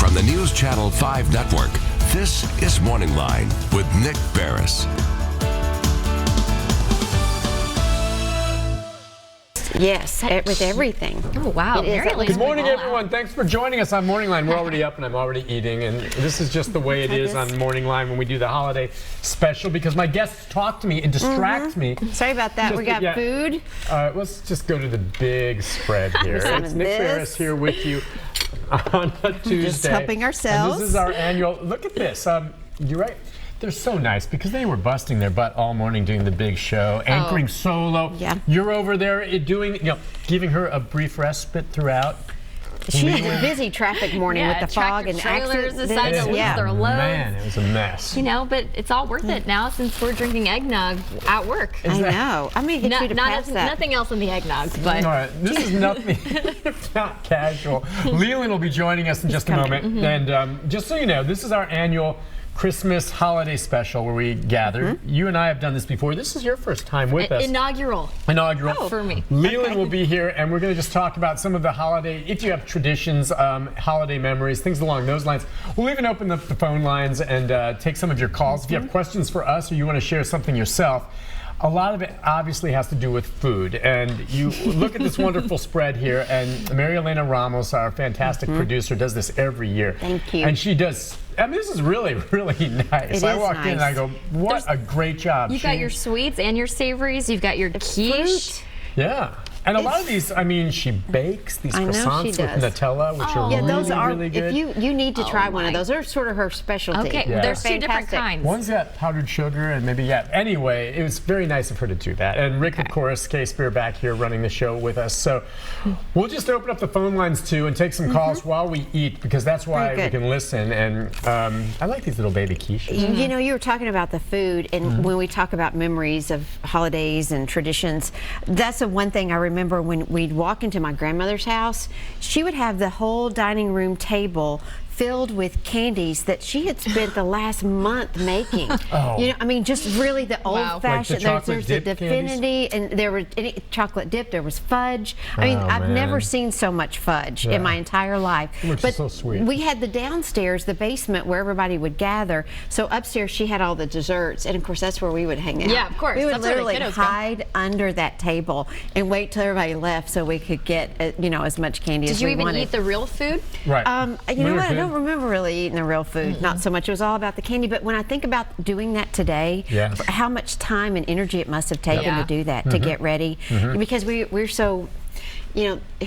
on the News Channel 5 network. This is Morning Line with Nick Beres. Yes, with everything. Oh, wow. Good morning, everyone. Thanks for joining us on Morning Line. We're already up and I'm already eating, and this is just the way it is on Morning Line when we do the holiday special, because my guests talk to me and distract me. Sorry about that. We got food. Let's just go to the big spread here. It's Nick Beres here with you on a Tuesday. Just helping ourselves. And this is our annual. Look at this. You're right. They're so nice because they were busting their butt all morning doing the big show, anchoring solo. Yeah. You're over there doing, giving her a brief respite throughout. She had a busy traffic morning with the fog and trailers accidents. decided to lose their load. Man, it was a mess. But it's all worth it now since we're drinking eggnog at work. I know. I'm going to get you to pass that. Nothing else in the eggnog, but all right, this is nothing. It's not casual. Lelan will be joining us in just a moment, and just so you know, this is our annual Christmas holiday special where we gather. You and I have done this before. This is your first time with us. Inaugural. For me. Lelan will be here, and we're going to just talk about some of the holiday, if you have traditions, holiday memories, things along those lines. We'll even open up the phone lines and take some of your calls. If you have questions for us or you want to share something yourself, a lot of it obviously has to do with food, and you look at this wonderful spread here, and Mary Elena Ramos, our fantastic producer, does this every year. Thank you. And she does, this is really, really nice. I walked in and I go, what a great job. You've got your sweets and your savories, you've got your quiche. Yeah. And a lot of these, she bakes these croissants with Nutella, which are really good. If you need to try one of those. They're sort of her specialty. Okay, there's two different kinds. One's got powdered sugar and maybe, Anyway, it was very nice of her to do that. And Rick, of course, K-Spear back here running the show with us. So we'll just open up the phone lines, too, and take some calls while we eat, because that's why we can listen. And I like these little baby quiches. You were talking about the food, and when we talk about memories of holidays and traditions, that's the one thing I remember when we'd walk into my grandmother's house. She would have the whole dining room table filled with candies that she had spent the last month making. Just really the old-fashioned. There's the Definity, and there was chocolate dip. There was fudge. I've never seen so much fudge in my entire life. Which is so sweet. We had the downstairs, the basement, where everybody would gather. So upstairs, she had all the desserts, and of course, that's where we would hang out. Yeah, of course. We would literally hide under that table and wait till everybody left so we could get as much candy as we wanted. Did you even eat the real food? Right. You know what? I don't remember really eating the real food. Not so much. It was all about the candy. But when I think about doing that today, how much time and energy it must have taken to do that, to get ready, because we're so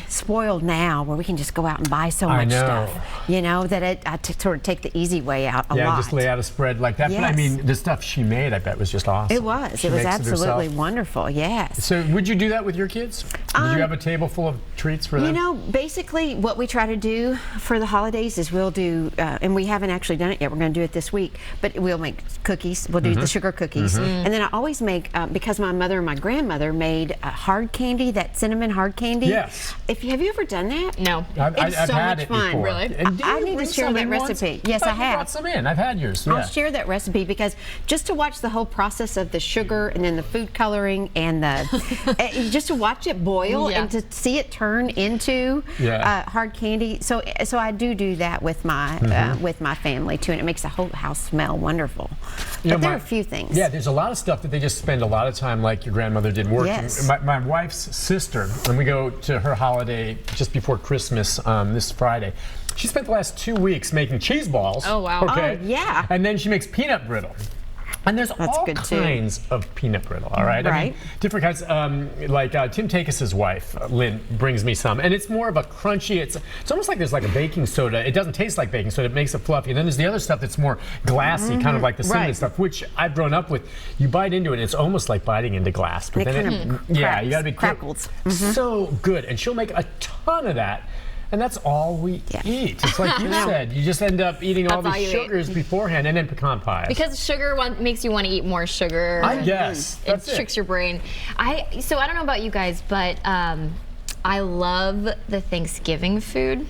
spoiled now where we can just go out and buy so much stuff, that I sort of take the easy way out a lot. Yeah, just lay out a spread like that. Yes. But the stuff she made, I bet, was just awesome. It was. It was absolutely wonderful, yes. So would you do that with your kids? Did you have a table full of treats for them? Basically what we try to do for the holidays is we'll do, and we haven't actually done it yet, we're going to do it this week, but we'll make cookies. We'll do the sugar cookies. And then I always make, because my mother and my grandmother made hard candy, that cinnamon hard candy. Yes. Have you ever done that? No. I've so had much it fun. before. Really? I need to share that recipe. Yes, I have. Brought some in. I've had yours. I'll share that recipe because just to watch the whole process of the sugar and then the food coloring and the just to watch it boil and to see it turn into hard candy. So I do that with my family too, and it makes the whole house smell wonderful. But there are a few things. Yeah, there's a lot of stuff that they just spend a lot of time, like your grandmother did, working. Yes. My wife's sister, when we go to her holiday just before Christmas this Friday, she spent the last 2 weeks making cheese balls. Oh, wow. Okay? Oh, yeah. And then she makes peanut brittle. And there's all kinds of peanut brittle, all right? Right. Different kinds, like Tim Takis's wife, Lynn, brings me some. And it's more of a crunchy, it's almost like there's like a baking soda. It doesn't taste like baking soda, it makes it fluffy. And then there's the other stuff that's more glassy, kind of like the cinnamon stuff, which I've grown up with. You bite into it, and it's almost like biting into glass. But then you gotta be careful. So good. And she'll make a ton of that. And that's all we eat. It's like you said, you just end up eating all the sugars beforehand, and then pecan pies. Because sugar makes you want to eat more sugar. I guess. It tricks your brain. So I don't know about you guys, but I love the Thanksgiving food.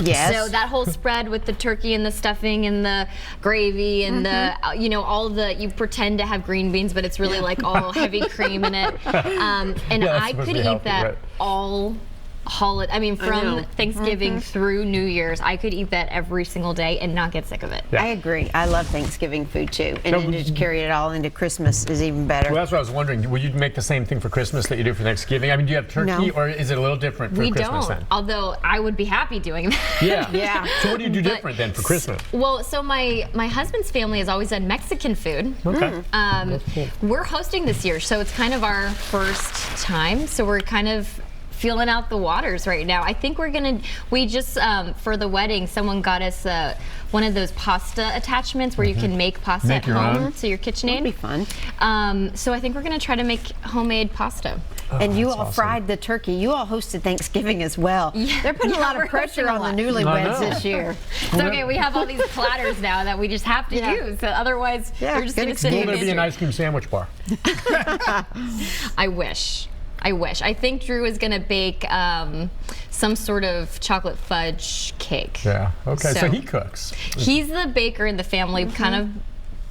Yes. So that whole spread with the turkey and the stuffing and the gravy and the, all the, you pretend to have green beans, but it's really like all heavy cream in it. And I could eat that all holiday. I mean, know. from Thanksgiving through New Year's, I could eat that every single day and not get sick of it. Yeah. I agree. I love Thanksgiving food too, and No, then just carry it all into Christmas is even better. Well, that's what I was wondering. Will you make the same thing for Christmas that you do for Thanksgiving? I mean, do you have turkey, No. or is it a little different for We Christmas don't, then? although I would be happy doing that. Yeah. Yeah. So what do you do different then for Christmas? Well, so my husband's family has always done Mexican food. Okay. We're hosting this year, so it's kind of our first time. So we're kind of feeling out the waters right now. I think we just, for the wedding, someone got us one of those pasta attachments where you can make pasta Make at your home. own? So your KitchenAid. That'd be fun. So I think we're going to try to make homemade pasta. And you that's all awesome. fried the turkey. You all hosted Thanksgiving as well. Yeah. They're putting a Yeah, lot we're of pressure hosting a on the lot. I newlyweds know. this year. It's okay, we have all these platters now that we just have to Yeah. use. So otherwise, Yeah, we're just good going to sit Will in there the be an pantry. ice cream sandwich bar? I wish. I think Drew is going to bake some sort of chocolate fudge cake. Yeah. Okay. So he cooks. He's the baker in the family, kind of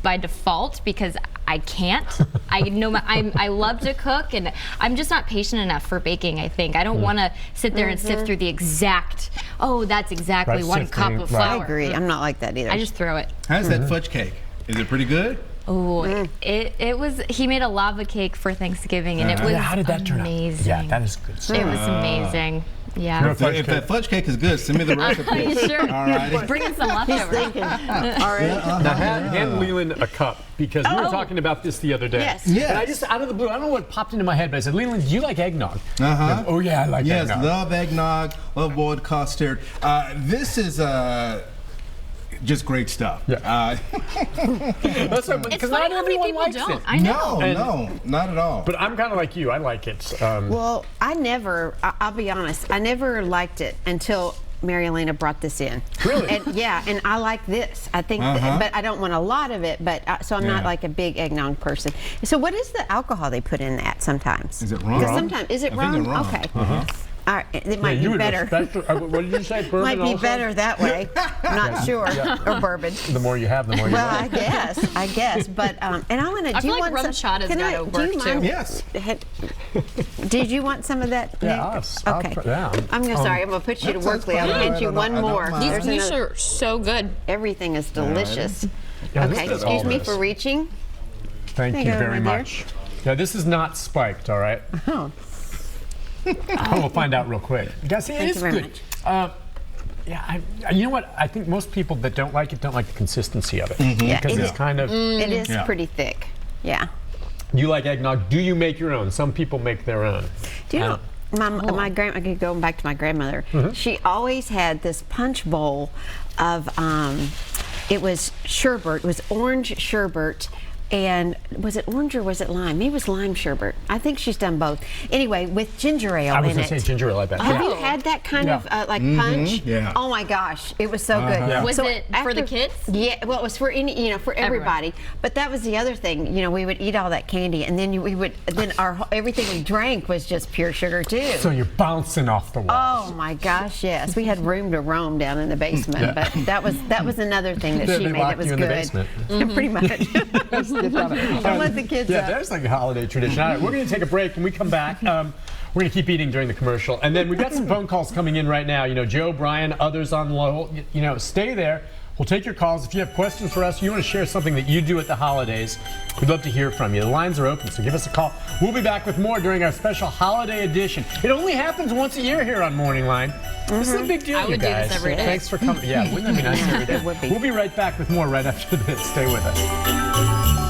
by default, because I can't. I know I love to cook, and I'm just not patient enough for baking. I think I don't want to sit there and sift through the exact. Oh, that's exactly Right, one cup sifting, of right. I flour. agree. I'm not like that either. I just throw it. How's that fudge cake? Is it pretty good? Oh, it was. He made a lava cake for Thanksgiving, and it was Yeah, how did that turn out? amazing. Yeah, that is good stuff. It was amazing. Yeah. You're Fudge If cake. that fudge cake is good, send me the recipe. Sure. All right. Bring in some He's leftovers. thinking. All right. Now, hand Leland a cup, because we were talking about this the other day. Yes. Yes. And I just, out of the blue, I don't know what popped into my head, but I said, Leland, do you like eggnog? Uh-huh. Oh, yeah, I like Yes, eggnog. love eggnog, love boiled custard. This is just great stuff. Yeah. That's right, It's because funny not how many everyone people likes don't. it. I know. No, not at all. But I'm kind of like you. I like it. Well, I'll be honest, I never liked it until Mary Elena brought this in. Really? And and I like this. I think, but I don't want a lot of it, but so I'm not Yeah. like a big eggnog person. So what is the alcohol they put in that sometimes? Is it rum? 'Cause sometimes, is it I think rum? it's rum. Okay. All right, it might you be would better. respect what did you say? Bourbon Might be also? better that way. I'm not sure. Or bourbon. The more you have, the more you Well, like. I guess. But and I want to. I do you feel like want rum some? shot has can gotta I- work, do you too. mind- Yes. Did you want some of that? Yeah, Nick? I'll Okay. yeah. I'm gonna sorry. I'm gonna put you to That work, sounds Lee. I'll fine. hand you I one don't more. mind. There's These another. are so good. Everything is delicious. Yeah, this Okay. is Excuse me all for this. reaching. Thank Thank you you, very my dear. much. Yeah, this is not spiked, all right? Oh. We'll find out real quick. Guys, see, it Thank is you very good. much. Yeah, you know what? I think most people that don't like it don't like the consistency of it. Yeah, Because it it's is. kind of, It is Yeah. pretty thick. Yeah. you like eggnog. Do you make your own? Some people make their own. Do you know? My grand, going back to my grandmother, she always had this punch bowl of, it was sherbet, it was orange sherbet, and was it orange or was it lime? Maybe it was lime sherbet. I think she's done both. Anyway, with ginger ale I was in going to it. say ginger ale, I bet. Have Yeah. you had that kind Yeah. of like punch? Yeah. Oh my gosh, it was so good. Yeah. Was So it for the kids? Yeah, well, it was for for everybody. But that was the other thing. We would eat all that candy, and then everything we drank was just pure sugar too. So you're bouncing off the wall. Oh my gosh, yes. We had room to roam down in the basement, but that was another thing that They she made locked that was you in good. the basement. Pretty much. Don't let the kids Yeah, out. there's like a holiday tradition. All right, we're going to take a break. When we come back, we're going to keep eating during the commercial. And then we've got some phone calls coming in right now. Joe, Brian, others on low. Stay there. We'll take your calls. If you have questions for us, you want to share something that you do at the holidays, we'd love to hear from you. The lines are open, so give us a call. We'll be back with more during our special holiday edition. It only happens once a year here on Morning Line. This is a big deal, I would you do this guys. every day. Thanks for coming. Yeah, wouldn't that be nice every day? It would be. We'll be right back with more right after this. Stay with us.